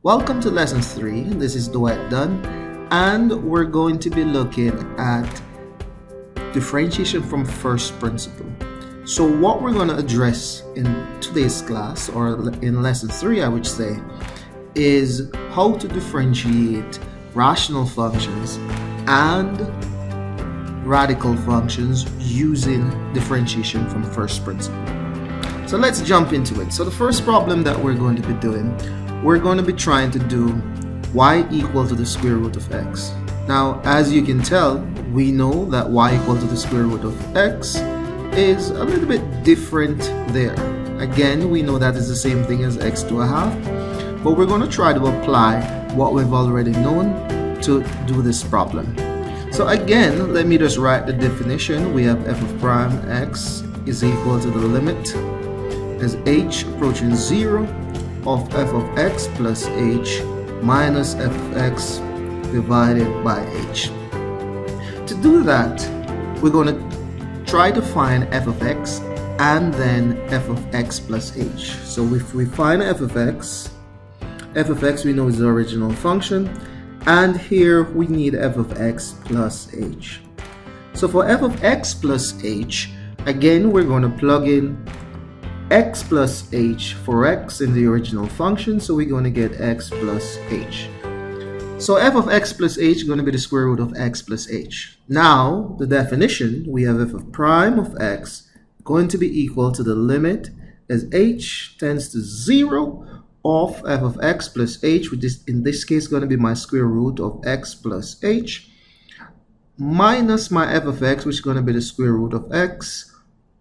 Welcome to lesson 3. This is Duet Dunn, and we're going to be looking at differentiation from first principle. So what we're going to address in today's class, or in lesson 3 I would say, is how to differentiate rational functions and radical functions using differentiation from first principle. So let's jump into it. So the first problem that we're going to be doing, we're going to be trying to do y equal to the square root of x. Now, as you can tell, we know that y equal to the square root of x is a little bit different there. Again, we know that is the same thing as x to a half, but we're going to try to apply what we've already known to do this problem. So again, let me just write the definition. We have f of prime x is equal to the limit as h approaching 0 of f of x plus h minus f of x divided by h. To do that, we're going to try to find f of x and then f of x plus h. So if we find f of x we know is the original function, and here we need f of x plus h. So for f of x plus h, again we're going to plug in x plus h for x in the original function, so we're going to get x plus h. So f of x plus h is going to be the square root of x plus h. Now, the definition, we have f of prime of x going to be equal to the limit as h tends to 0 of f of x plus h, which is in this case going to be my square root of x plus h, minus my f of x, which is going to be the square root of x,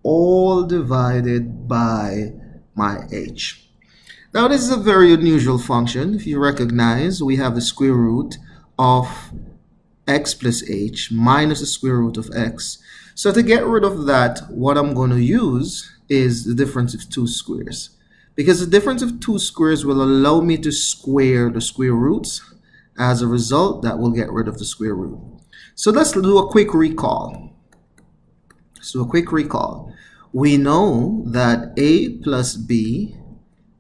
all divided by my h. Now this is a very unusual function. If you recognize, we have the square root of x plus h minus the square root of x. So to get rid of that, what I'm going to use is the difference of two squares, because the difference of two squares will allow me to square the square roots. As a result, that will get rid of the square root. So let's do a quick recall. We know that a plus b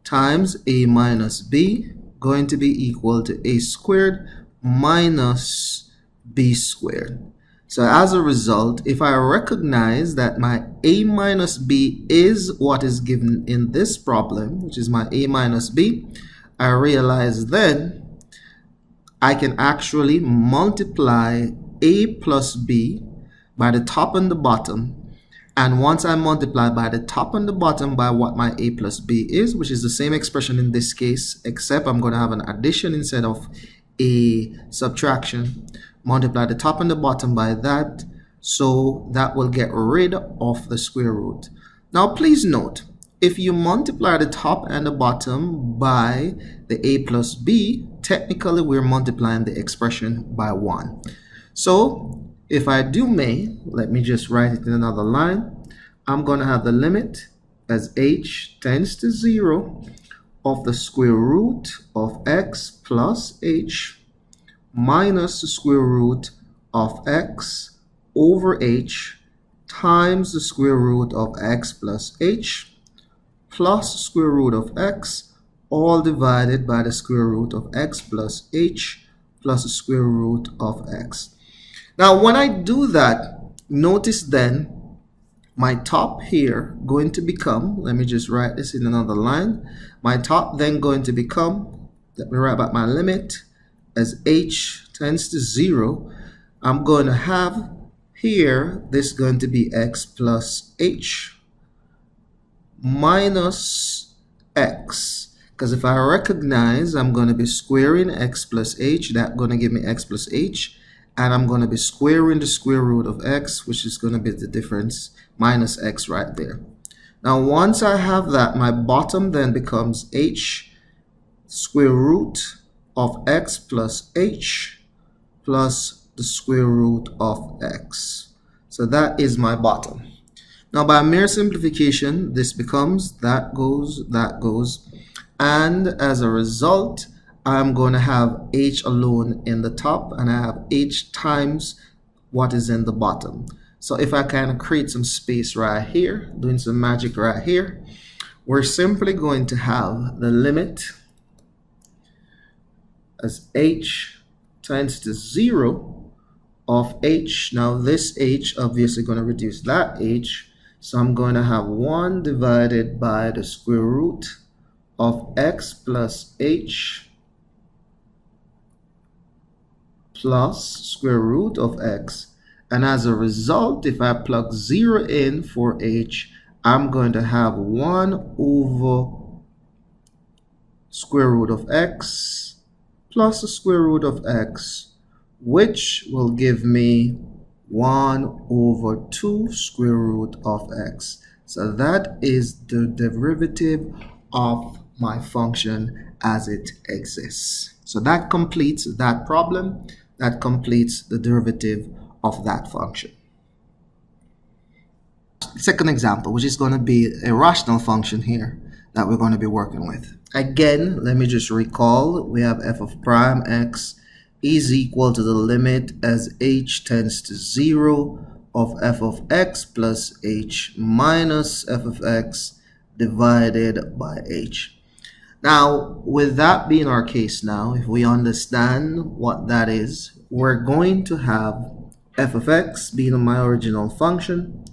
times a minus b going to be equal to a squared minus b squared. So as a result, if I recognize that my a minus b is what is given in this problem, which is my a minus b, I realize then I can actually multiply a plus b by the top and the bottom. And once I multiply by the top and the bottom by what my a plus b is, which is the same expression in this case, except I'm going to have an addition instead of a subtraction, multiply the top and the bottom by that, so that will get rid of the square root. Now please note, if you multiply the top and the bottom by the a plus b, technically we're multiplying the expression by 1. So if I do let me just write it in another line. I'm going to have the limit as h tends to 0 of the square root of x plus h minus the square root of x over h times the square root of x plus h plus the square root of x, all divided by the square root of x plus h plus the square root of x. Now, when I do that, notice then my top here going to become, let me just write this in another line, my top then going to become, let me write back my limit, as h tends to 0, I'm going to have here, this going to be x plus h minus x. Because if I recognize I'm going to be squaring x plus h, that's going to give me x plus h. And I'm going to be squaring the square root of x, which is going to be the difference minus x right there. Now, once I have that, my bottom then becomes h square root of x plus h plus the square root of x. So that is my bottom. Now, by mere simplification, this becomes that goes, and as a result, I'm going to have h alone in the top, and I have h times what is in the bottom. So if I kind of create some space right here, doing some magic right here, we're simply going to have the limit as h tends to 0 of h. Now this h obviously going to reduce that h, so I'm going to have 1 divided by the square root of x plus h plus square root of x. And as a result, if I plug 0 in for h, I'm going to have 1 over square root of x plus the square root of x, which will give me 1 over 2 square root of x. So that is the derivative of my function as it exists. So that completes that problem. That completes the derivative of that function. Second example, which is going to be a rational function here that we're going to be working with. Again, let me just recall, we have f of prime x is equal to the limit as h tends to 0 of f of x plus h minus f of x divided by h. Now, with that being our case now, if we understand what that is, we're going to have f of x being my original function,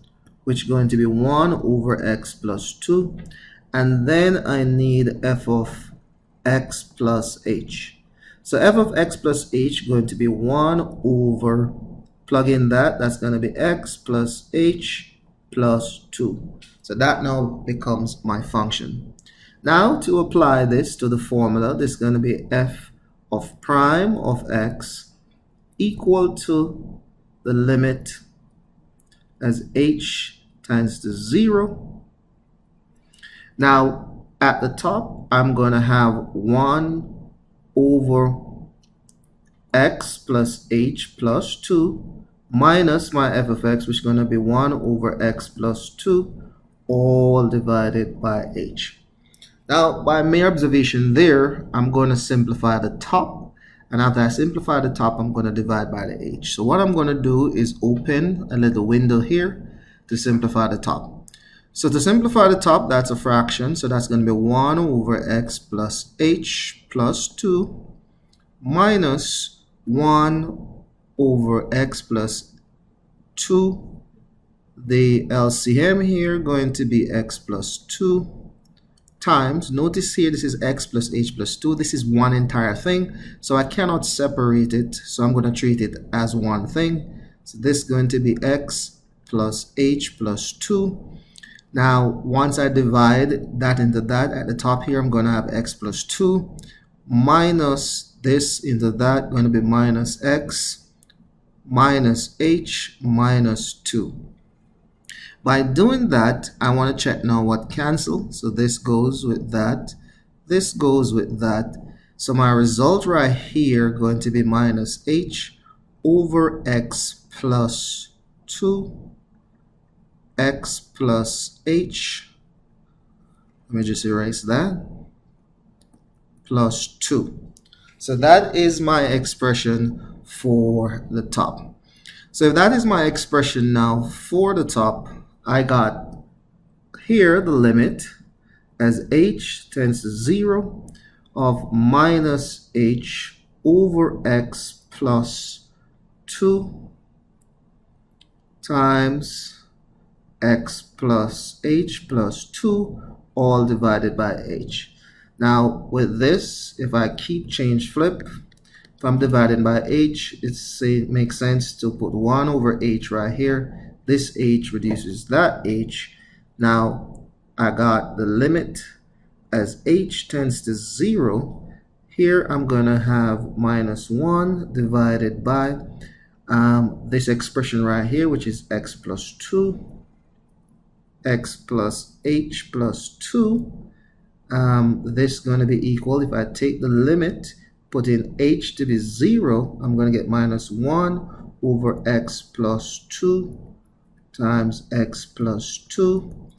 which is going to be 1 over x plus 2. And then I need f of x plus h. So f of x plus h is going to be 1 over, plug in that's going to be x plus h plus 2. So that now becomes my function. Now to apply this to the formula, this is going to be f of prime of x equal to the limit as h tends to 0. Now at the top, I'm going to have 1 over x plus h plus 2 minus my f of x, which is going to be 1 over x plus 2, all divided by h. Now, by mere observation there, I'm going to simplify the top. And after I simplify the top, I'm going to divide by the h. So what I'm going to do is open a little window here to simplify the top. So to simplify the top, that's a fraction. So that's going to be 1 over x plus h plus 2 minus 1 over x plus 2. The LCM here going to be x plus 2 times, notice here this is x plus h plus 2. This is one entire thing, so I cannot separate it, so I'm going to treat it as one thing. So this is going to be x plus h plus 2. Now once I divide that into that, at the top here I'm going to have x plus 2 minus this into that, going to be minus x minus h minus 2. By doing that, I want to check now what cancel. So this goes with that. This goes with that. So my result right here going to be minus h over x plus 2, x plus h. Let me just erase that. Plus 2. So that is my expression for the top. So if that is my expression now for the top, I got here the limit as h tends to 0 of minus h over x plus 2 times x plus h plus 2 all divided by h. Now with this, if I keep change flip, if I'm dividing by h, it makes sense to put 1 over h right here. This h reduces that h. Now I got the limit as h tends to 0. Here I'm going to have minus 1 divided by this expression right here, which is x plus 2, x plus h plus 2. This is going to be equal, if I take the limit, put in h to be 0, I'm going to get minus 1 over x plus 2 times x plus 2,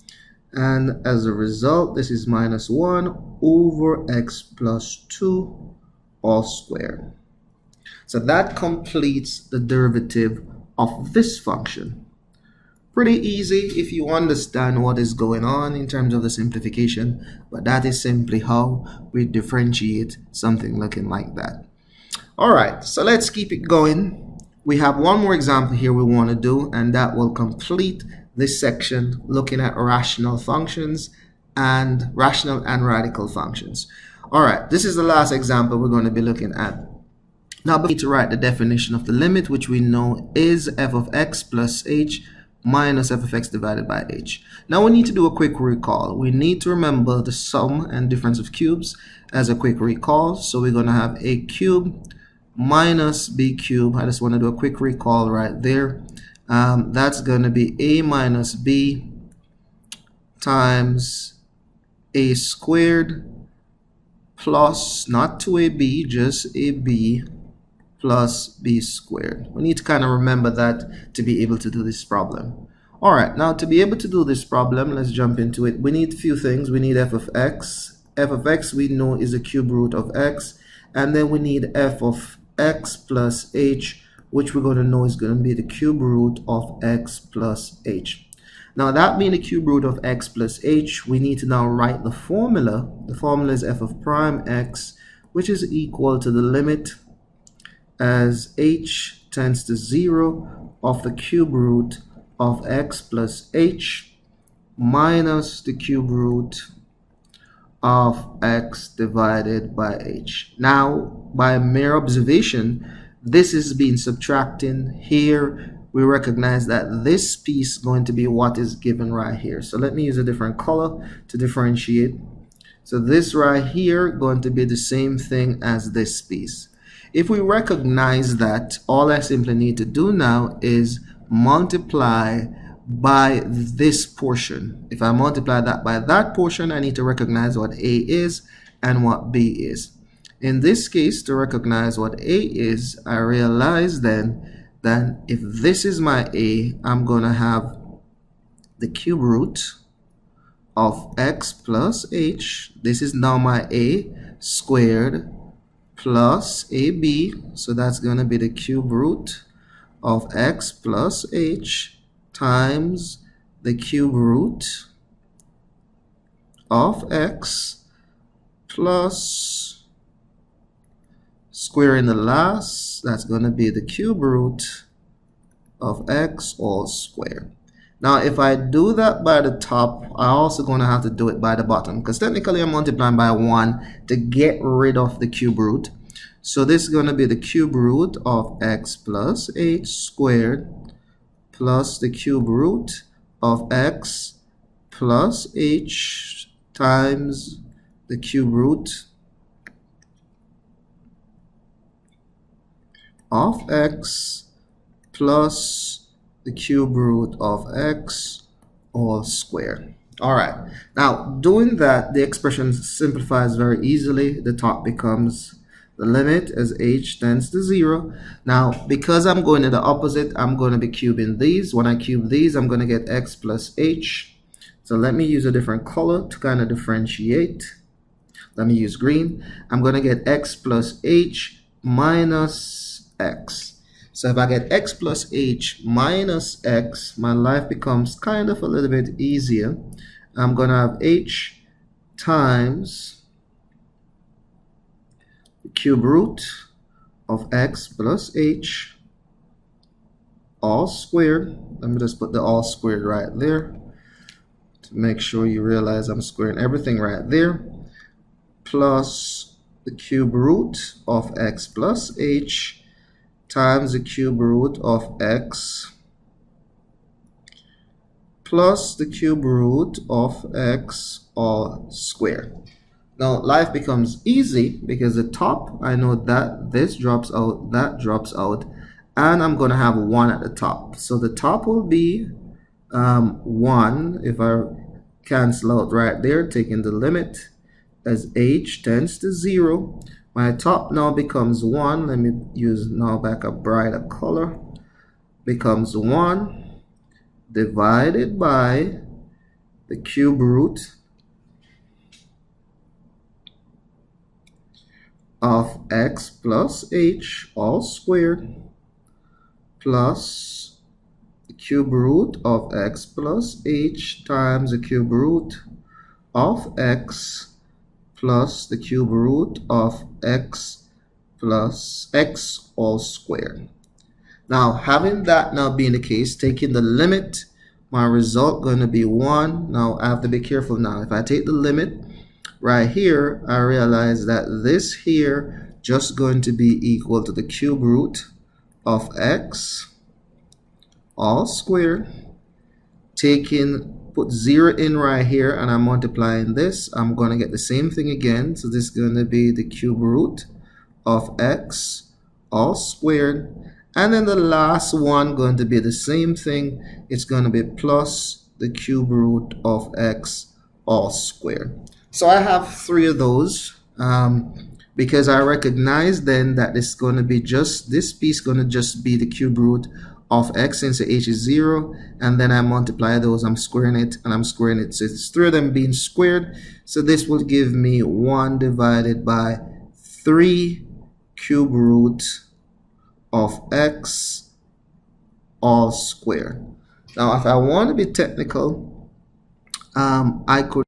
and as a result this is minus 1 over x plus 2 all squared. So that completes the derivative of this function. Pretty easy if you understand what is going on in terms of the simplification, but that is simply how we differentiate something looking like that. All right, so let's keep it going. We have one more example here we want to do, and that will complete this section looking at rational functions and rational and radical functions. All right, this is the last example we're going to be looking at. Now, we need to write the definition of the limit, which we know is f of x plus h minus f of x divided by h. Now, we need to do a quick recall. We need to remember the sum and difference of cubes as a quick recall. So we're going to have a cube minus b cubed. I just want to do a quick recall right there. That's going to be a minus b times a squared plus, not 2ab, just ab plus b squared. We need to kind of remember that to be able to do this problem. All right, now to be able to do this problem, let's jump into it. We need a few things. We need f of x. F of x we know is the cube root of x. And then we need f of x plus h, which we're going to know is going to be the cube root of x plus h. Now that being the cube root of x plus h, we need to now write the formula. The formula is f of prime x, which is equal to the limit as h tends to 0 of the cube root of x plus h minus the cube root of x divided by h. Now, by mere observation, this is being subtracting. Here, we recognize that this piece is going to be what is given right here. So let me use a different color to differentiate. So this right here going to be the same thing as this piece. If we recognize that, all I simply need to do now is multiply by this portion. If I multiply that by that portion, I need to recognize what A is and what B is. In this case, to recognize what A is, I realize then that if this is my A, I'm going to have the cube root of x plus h. This is now my A squared plus AB. So that's going to be the cube root of x plus h times the cube root of x plus squaring the last, that's going to be the cube root of x all squared. Now if I do that by the top, I'm also going to have to do it by the bottom, because technically I'm multiplying by 1 to get rid of the cube root. So this is going to be the cube root of x plus h squared plus the cube root of x plus h times the cube root of x plus the cube root of x all squared. All right, now doing that, the expression simplifies very easily. The top becomes the limit as h tends to 0. Now, because I'm going to the opposite, I'm going to be cubing these. When I cube these, I'm going to get x plus h. So let me use a different color to kind of differentiate. Let me use green. I'm going to get x plus h minus x. So if I get x plus h minus x, my life becomes kind of a little bit easier. I'm going to have h times the cube root of x plus h all squared. Let me just put the all squared right there to make sure you realize I'm squaring everything right there, plus the cube root of x plus h times the cube root of x plus the cube root of x all squared. Now life becomes easy because the top, I know that this drops out, that drops out, and I'm going to have 1 at the top. So the top will be 1 if I cancel out right there, taking the limit as h tends to 0. My top now becomes 1. Let me use now back a brighter color. Becomes 1 divided by the cube root of x plus h all squared plus the cube root of x plus h times the cube root of x plus the cube root of x plus x all squared. Now, having that now being the case, taking the limit, my result going to be 1. Now, I have to be careful now. If I take the limit right here, I realize that this here just going to be equal to the cube root of x all squared. Put 0 in right here, and I'm multiplying this. I'm going to get the same thing again. So this is going to be the cube root of x all squared. And then the last one going to be the same thing. It's going to be plus the cube root of x all squared. So I have 3 of those because I recognize then that it's going to be just this piece going to just be the cube root of x since the h is 0, and then I multiply those. I'm squaring it and I'm squaring it, so it's 3 of them being squared. So this will give me 1 divided by 3 cube root of x all squared. Now if I want to be technical, I could